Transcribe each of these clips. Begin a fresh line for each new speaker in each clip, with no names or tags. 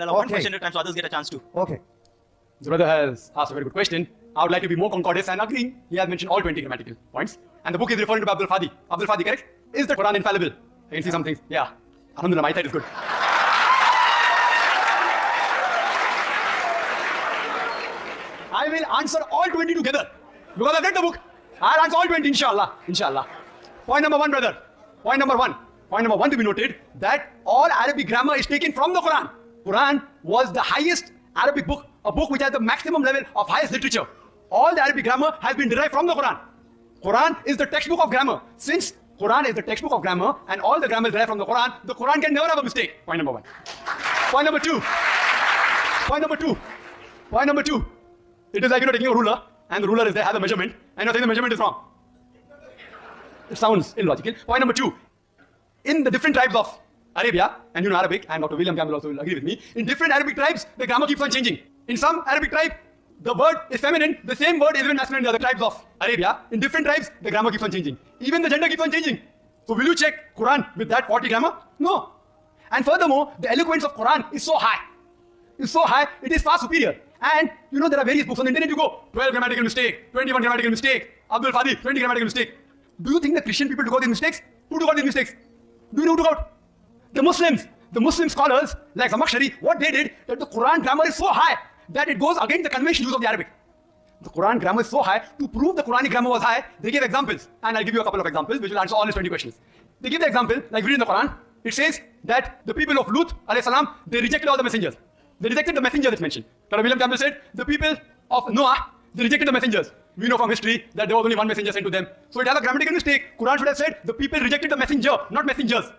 We'll allow one question at a time so others get a chance to.
Okay. The brother has asked a very good question. I would like to be more concordant and agreeing. He has mentioned all 20 grammatical points. And the book is referring to Abdul Fadi. Abdul Fadi, correct? Is the Quran infallible? I can see some things. Yeah. Alhamdulillah, my side is good. I will answer all 20 together. Because I've read the book. I'll answer all 20, inshallah. Inshallah. Point number one, brother. Point number one. Point number one to be noted that all Arabic grammar is taken from the Quran. Quran was the highest Arabic book, a book which has the maximum level of highest literature. All the Arabic grammar has been derived from the Quran. Quran is the textbook of grammar. Since Quran is the textbook of grammar and all the grammar is derived from the Quran can never have a mistake. Point number one. Point number two. Point number two. Point number two. It is like taking a ruler and the ruler is there, has a measurement, and you're saying the measurement is wrong. It sounds illogical. Point number two. In the different tribes of Arabia, and you know Arabic, and Dr. William Campbell also will agree with me, in different Arabic tribes, the grammar keeps on changing. In some Arabic tribe, the word is feminine, the same word is even masculine in the other tribes of Arabia. In different tribes, the grammar keeps on changing. Even the gender keeps on changing. So will you check Quran with that 40 grammar? No. And furthermore, the eloquence of Quran is so high. It's so high, it is far superior. And you know there are various books on the internet you go, 12 grammatical mistake, 21 grammatical mistake, Abdul Fadi, 20 grammatical mistake. Do you think the Christian people took out these mistakes? Who took out these mistakes? Do you know who took out? The Muslim scholars like Zamakhshari, what they did, that the Quran grammar is so high that it goes against the conventional use of the Arabic. The Quran grammar is so high, to prove the Quranic grammar was high, they gave examples. And I'll give you a couple of examples which will answer all these 20 questions. They give the example, like we read in the Quran, it says that the people of Lut, alayhi salam, they rejected all the messengers. They rejected the messenger that's mentioned. Dr. William Campbell said, the people of Noah, they rejected the messengers. We know from history that there was only one messenger sent to them. So it has a grammatical mistake. Quran should have said, the people rejected the messenger, not messengers.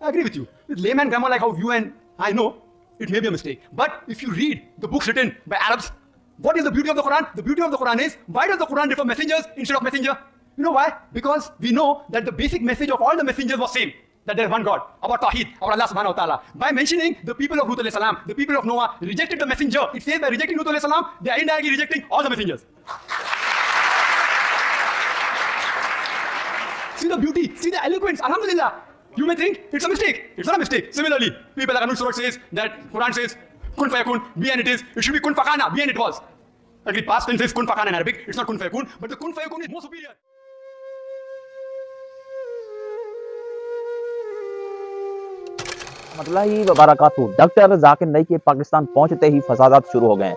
I agree with you. With layman grammar like how you and I know, it may be a mistake. But if you read the books written by Arabs, what is the beauty of the Quran? The beauty of the Quran is, why does the Quran refer messengers instead of messenger? You know why? Because we know that the basic message of all the messengers was same. That there is one God, about Tawheed, about Allah subhanahu wa ta'ala. By mentioning the people of Lut alayhi salam, the people of Noah rejected the messenger, it says by rejecting Lut alayhi salam, they are indirectly rejecting all the messengers. See the beauty, see the eloquence, alhamdulillah. You may think it's a mistake. It's not a mistake. Similarly, people like Anul Surat says that Quran says kun fayakun, be and it is. It should be kun fakana, be and it was. Agreed, past tense is kun fakana in Arabic. It's not kun fayakun, but the kun fayakun is more superior.
रहमतुल्लाहि व बरकातहू। Doctor Zakir Naik के पाकिस्तान पहुंचते ही फसादात शुरू हो गए।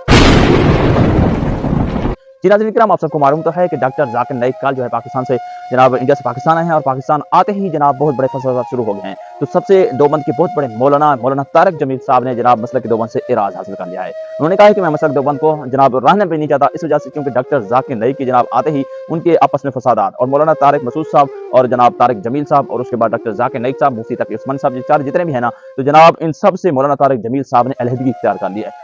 जी नाज़रीन किराम, आप सबको मालूम तो है कि डॉक्टर जाकिर नाइक कल जो है पाकिस्तान से जनाब इंडिया से पाकिस्तान आए हैं और पाकिस्तान आते ही जनाब बहुत बड़े फसादात शुरू हो गए हैं। तो सबसे देवबंद के बहुत बड़े मौलाना तारिक जमील साहब ने जनाब मसलक देवबंद से इराज हासिल कर लिया है। उन्होंने कहा है कि मैं मसलक देवबंद को जनाब रहने भी नहीं चाहता, इस वजह से क्योंकि डॉक्टर जाकिर नाइक के जनाब आते ही उनके आपस में फसादात और मौलाना तारिक मसूद साहब और जनाब तारिक जमील साहब और उसके बाद डॉक्टर जाकिर नाइक साहब, मुफ्ती तकी उस्मान साहब, चार जितने भी है ना, तो जनाब इन सब से मौलाना तारिक जमील साहब ने अलहदगी इख्तियार कर लिया है।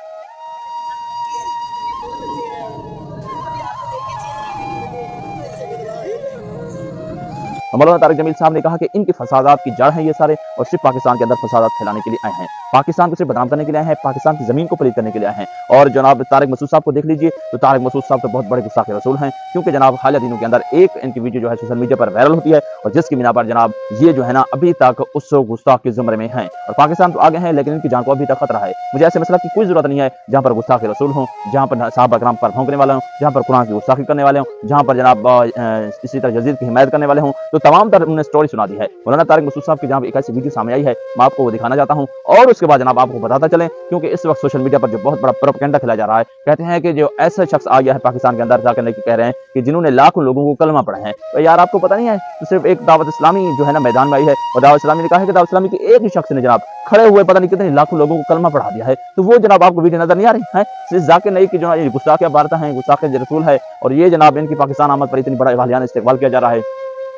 मौलाना तारिक जमील साहब ने कहा कि इनके फसादात की जड़ हैं ये सारे और सिर्फ पाकिस्तान के अंदर फसादात फैलाने के लिए आए हैं, पाकिस्तान को सिर्फ बदनाम करने के लिए आए हैं, पाकिस्तान की जमीन को पलीद करने के लिए आए हैं। और जनाब तारिक मसूद साहब को देख लीजिए, तो तारिक मसूद साहब तो बहुत बड़े गुस्ताखे रसूल हैं, क्योंकि जनाब हालिया दिनों के अंदर एक इनकी वीडियो जो है सोशल मीडिया पर वायरल होती है और जिसकी बिना पर जनाब ये जो है ना अभी तक उस गुस्ताख के जुमरे में हैं और पाकिस्तान तो आगे हैं लेकिन इनकी जान को अभी तक खतरा है। मुझे ऐसे मसला की कोई जरूरत नहीं है जहाँ पर गुस्ताखे रसूल हों, जहाँ पर साहबा कराम पर भौंकने वाले हों, जहाँ पर कुरान की गुस्ताखी करने वाले हों, जहाँ पर जनाब इसी तरह यजीद की हिमायत करने वाले हों, तो तमाम तरह उन्होंने स्टोरी सुना दी है। मौलाना तारिक मसूद साहब की जनाब एक ऐसी वीडियो सामने आई है, मैं आपको वो दिखाना चाहता हूँ और उसके बाद जनाब आपको बताता चलें, क्योंकि इस वक्त सोशल मीडिया पर जो बहुत बड़ा प्रोपेगेंडा खिलाया जा रहा है, कहते हैं कि जो ऐसा शख्स आ गया है पाकिस्तान के अंदर जाकर कह रहे हैं कि जिन्होंने लाखों लोगों को कलमा पढ़ा है। तो यार आपको पता नहीं है, तो सिर्फ एक दावत इस्लामी जो है ना मैदान में आई है और दावत इस्लामी ने कहा है कि दावत इस्लामी के एक ही शख्स ने जनाब खड़े हुए पता नहीं कितने लाखों लोगों को कलमा पढ़ा दिया है। तो वो जनाब आपको वीडियो नजर नहीं आ रही है, सिर्फ जाकिर नाइक की जो है गुस्ताख वारता है, गुस्ताख रसूल है और ये जनाब इनकी पाकिस्तान आमद पर इतनी बड़ा वालियाना इस्तेमाल किया जा रहा है।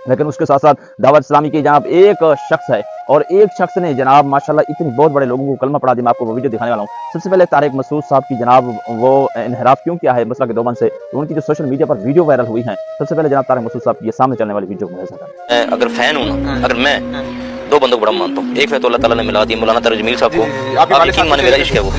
लेकिन उसके साथ साथ दावत इस्लामी की जनाब एक शख्स है और एक शख्स ने जनाब माशाल्लाह इतनी बहुत बड़े लोगों को कलमा पढ़ा दिया। मैं आपको वो वीडियो दिखाने वाला हूँ। सबसे पहले तारिक मसूद साहब की जनाब वो इनहराफ क्यों किया है मसला के देवबंद से, तो उनकी जो सोशल मीडिया पर वीडियो वायरल हुई है, सबसे पहले जनाब तारिक मसूद साहब की ये सामने चलने वाली वीडियो को मुलाहिजा करें।
अगर फैन हूँ ना, अगर मैं दो बंदों को बड़ा मानता हूँ, एक फैन तो अल्लाह ताला ने मिला दी मौलाना तारिक जमील साहब को, आप यकीन माने मेरा इश्क है वो,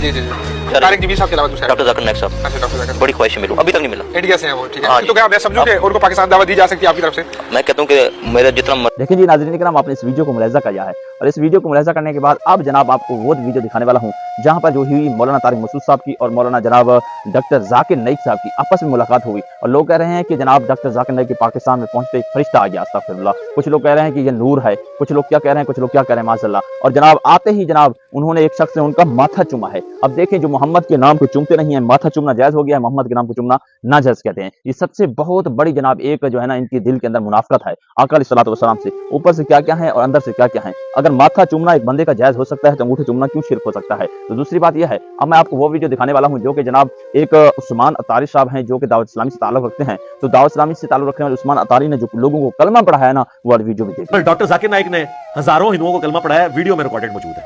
तारिक जमील साहब के अलावा दूसरा
डॉक्टर जाकिर नाइक साहब,
अच्छा डॉक्टर जाकिर
बड़ी ख्वाहिश है मेरी, अभी तक नहीं मिला।
इंडिया से हैं वो, ठीक
हाँ
है। तो क्या मैं समझूं कि उनको पाकिस्तान दावत दी जा सकती है आपकी तरफ से?
मैं कहता हूँ कि मेरा जितना
देखिए जी नाज़रीन करम, आपने इस वीडियो को मुलाहिज़ा किया है और इस वीडियो को मुलाहिज़ा करने के बाद अब जनाब आपको वो वीडियो दिखाने वाला हूँ जहाँ पर जो हुई मौलाना तारिक मसूद साहब की और मौलाना जनाब डॉक्टर जाकिर नाइक साहब की आपस में मुलाकात हुई और लोग कह रहे हैं कि जनाब डॉक्टर जाकिर नाइक के पाकिस्तान में पहुंचते एक फरिश्ता आ गया, अस्तगफिरुल्लाह। कुछ लोग कह रहे हैं कि ये नूर है, कुछ लोग क्या कह रहे हैं, कुछ लोग क्या कह रहे हैं, माशअल्लाह। और जनाब आते ही जनाब उन्होंने एक शख्स ने उनका माथा चूमा है। अब देखें, जो मोहम्मद के नाम को चूमते नहीं है, माथा चूमना जायज हो गया है, मोहम्मद के नाम को चूमना नाजायज कहते हैं। ये सबसे बहुत बड़ी जनाब एक जो है ना इनके दिल के अंदर मुनाफरत है आका अलैहिस्सलातु वस्सलाम से। ऊपर से क्या क्या है और अंदर से क्या क्या है। अगर माथा चूमना एक बंदे का जायज हो सकता है तो अंगूठे चूमना क्यों शिर्क हो सकता है। तो दूसरी बात यह है, अब मैं आपको वो वीडियो दिखाने वाला हूँ जो कि जनाब एक उस्मान अतारी साहब हैं जो कि दावत इस्लामी से ताल्लुक रखते हैं। तो दावत इस्लामी से ताल्लुक रखने वाले उस्मान अतारी ने जो लोगों को कलमा पढ़ाया ना, वो वीडियो भी देखिए।
डॉक्टर जाकिर नाइक ने हजारों हिंदुओं को कलमा पढ़ाया, वीडियो में रिकॉर्डेड मौजूद है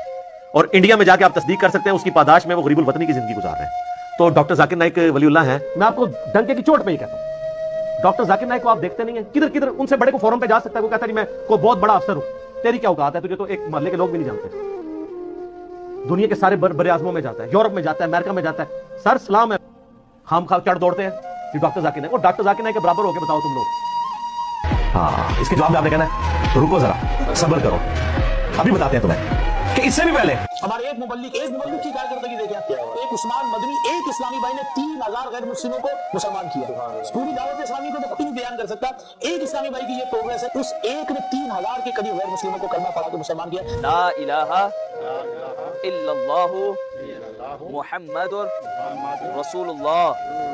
और इंडिया में जाके आप तस्दीक कर सकते हैं उसकी पादाश में वो गरीबुल वतनी की जिंदगी गुजार रहे हैं। तो डॉक्टर जाकिर नाइक वलीउल्लाह हैं। मैं आपको डंके की चोट पे ही कहता हूं, डॉक्टर जाकिर नाइक को आप देखते नहीं है, किधर किधर उनसे बड़े को फोरम पे जा सकता है, वो कहता है मैं कोई बहुत बड़ा अफसर हूं, तेरी क्या औकात है, तुझे तो एक मोहल्ले के लोग भी नहीं जानते। दुनिया के सारे बड़े आजमों में जाता है, यूरोप में जाता है, अमेरिका में जाता है, सर सलाम है, हम खा चढ़ दौड़ते हैं कि डॉक्टर जाकिर नाइक, और डॉक्टर जाकिर नाइक के बराबर होके बताओ तुम लोग। हाँ, इसके जवाब में आपने कहना है तो रुको जरा, सब्र करो, अभी बताते हैं तुम्हें कि इससे भी पहले
हमारे एक मुबल्लिग की कारकर्दगी देखें। एक उस्मान मदनी, एक इस्लामी भाई ने 3000 गैर मुस्लिमों को मुसलमान किया। पूरी दावत इस्लामी को तो कोई नहीं बयान कर सकता, एक इस्लामी भाई की ये प्रोग्रेस है। उस एक ने 3000 के करीब गैर मुस्लिमों को कलमा पढ़ा के मुसलमान किया।
ला इलाहा इल्लल्लाहु मुहम्मदुर रसूलुल्लाह।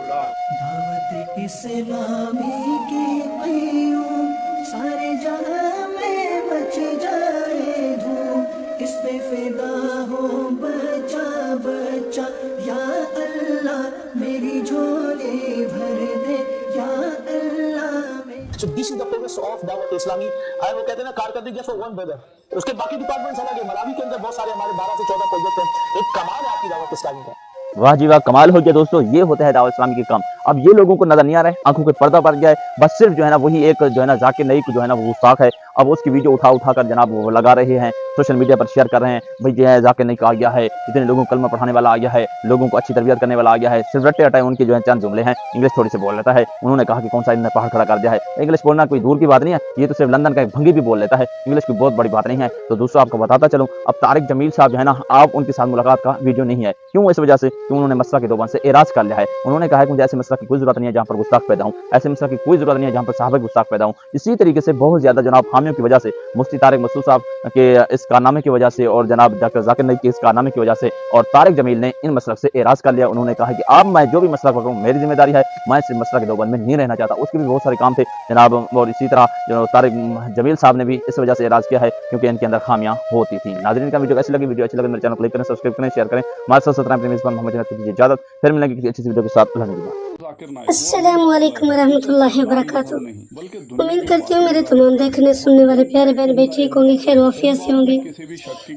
दावत इस्लामी की क़याम सारे जहां में मच जाए धूम, इस पे फिदा हो बच्चा बच्चा, या अल्लाह मेरी झोली भर दे, या अल्लाह।
So this is the progress of Dawat Islami. वो कहते हैं ना कारकर्दगी जस्ट फॉर वन ब्रदर, उसके बाकी डिपार्टमेंट्स अलग है। मलावी के अंदर बहुत सारे हमारे 12 से 14 प्रोजेक्ट हैं। एक कमाल है आपकी दावत इस्लामी का।
वाह जी वाह, कमाल हो गया दोस्तों। ये होता है दावत इस्लामी के काम। अब ये लोगों को नजर नहीं आ रहा है, आंखों के पर्दा पड़ गया है, बस सिर्फ जो है ना वही एक जो है ना जाकिर नाइक जो है ना वो गुस्ताख है। अब उसकी वीडियो उठा कर जनाब वो लगा रहे हैं, सोशल मीडिया पर शेयर कर रहे हैं, भाई जो है जाकिर नाइक आ गया है, इतने लोगों को कलमा पढ़ाने वाला आ गया है, लोगों को अच्छी तरबियत करने वाला आ गया है। सिर्फ रट्टे हटाए उनके जो है चंद जुमले हैं, इंग्लिश थोड़ी से बोल लेता है। उन्होंने कहा कि कौन सा इन्होंने पहाड़ खड़ा कर दिया है। इंग्लिश बोलना कोई दूर की बात नहीं है, ये तो सिर्फ लंदन का एक भंगी भी बोल लेता है, इंग्लिश की बहुत बड़ी बात नहीं है। तो दोस्तों आपको बताता चलूँ, अब तारिक जमील साहब जो है ना, आप उनके साथ मुलाकात का वीडियो नहीं है। क्यों? इस वजह से कि उन्होंने मसला के दोबन से एराज कर लिया है। उन्होंने कहा है कि मुझे ऐसे मसला की कोई जरूरत नहीं है जहाँ पर गुस्ताख पैदा हूँ, ऐसे मसला की कोई जरूरत नहीं है जहाँ पर साहब गुस्ताख पैदा हूँ। इसी तरीके से बहुत ज्यादा जनाब हामियों की वजह से, मुफ्ती तारिक मसूद साहब के इस कारनामे की वजह से और जनाब डॉक्टर जाकिर नाइक के इस कारनामे की वजह से और तारिक जमील ने इन मसलक से एराज कर लिया। उन्होंने कहा कि अब मैं जो भी मसला पकड़ूं मेरी जिम्मेदारी है, मैं सिर्फ मसला के दोबंद में नहीं रहना चाहता। उसके भी बहुत सारे काम थे जनाब, और इसी तरह जो तारिक जमील साहब ने भी इस वजह से एराज किया है क्योंकि इनके अंदर खामियां होती थी। नाज़रीन का वीडियो कैसी लगी? वीडियो अच्छी लगे मेरे चैनल को लाइक करें, सब्सक्राइब करें, शेयर करें। हमारे साथ 17 प्रेमी मोहम्मद जनाब को दीजिए इजाजत, फिर मिलेंगे किसी अच्छी वीडियो के साथ।
अस्सलामु अलैकुम वरहमतुल्लाहि वबरकातुहू। उम्मीद करती हूँ मेरे तमाम देखने सुनने वाले प्यारे बहन बेटे ठीक होंगे, खैर वाफियत से होंगे।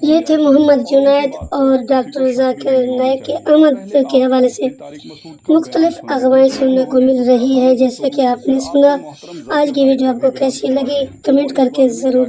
ये थे मोहम्मद जुनैद और डॉक्टर जाकिर नाइक के आमद के हवाले से मुख्तलिफ अगवाएं सुनने को मिल रही है। जैसे कि आपने सुना, आज की वीडियो आपको कैसी लगी कमेंट करके ज़रूर